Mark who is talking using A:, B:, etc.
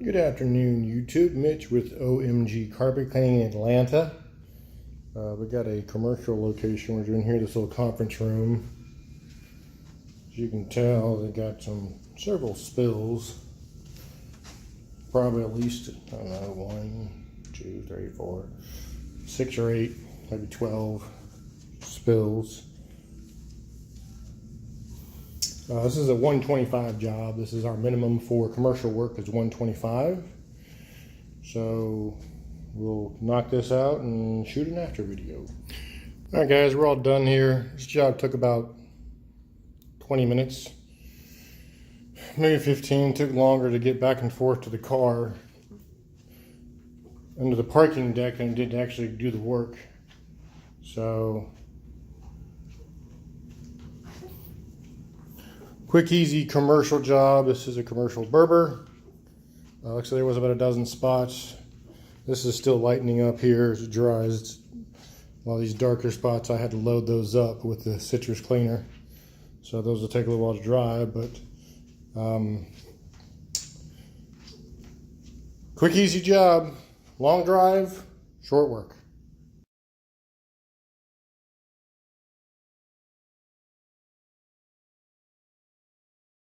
A: Good afternoon, YouTube. Mitch with OMG Carpet Cleaning in Atlanta. We got a commercial location. We're doing here, this little conference room. As you can tell, they got several spills. Probably at least, I don't know, 1, 2, 3, 4, 6 or 8, maybe 12 spills. This is a 125 job. This is our minimum for commercial work is 125. So we'll knock this out and shoot an after video. All right, guys, we're all done here. This job took about 20 minutes, maybe 15. Took longer to get back and forth to the car under the parking deck than it did to actually do the work. So quick, easy commercial job. This is a commercial Berber. Looks like there was about a dozen spots. This is still lightening up here as it dries. While these darker spots, I had to load those up with the citrus cleaner. So those will take a little while to dry, but quick, easy job. Long drive, short work.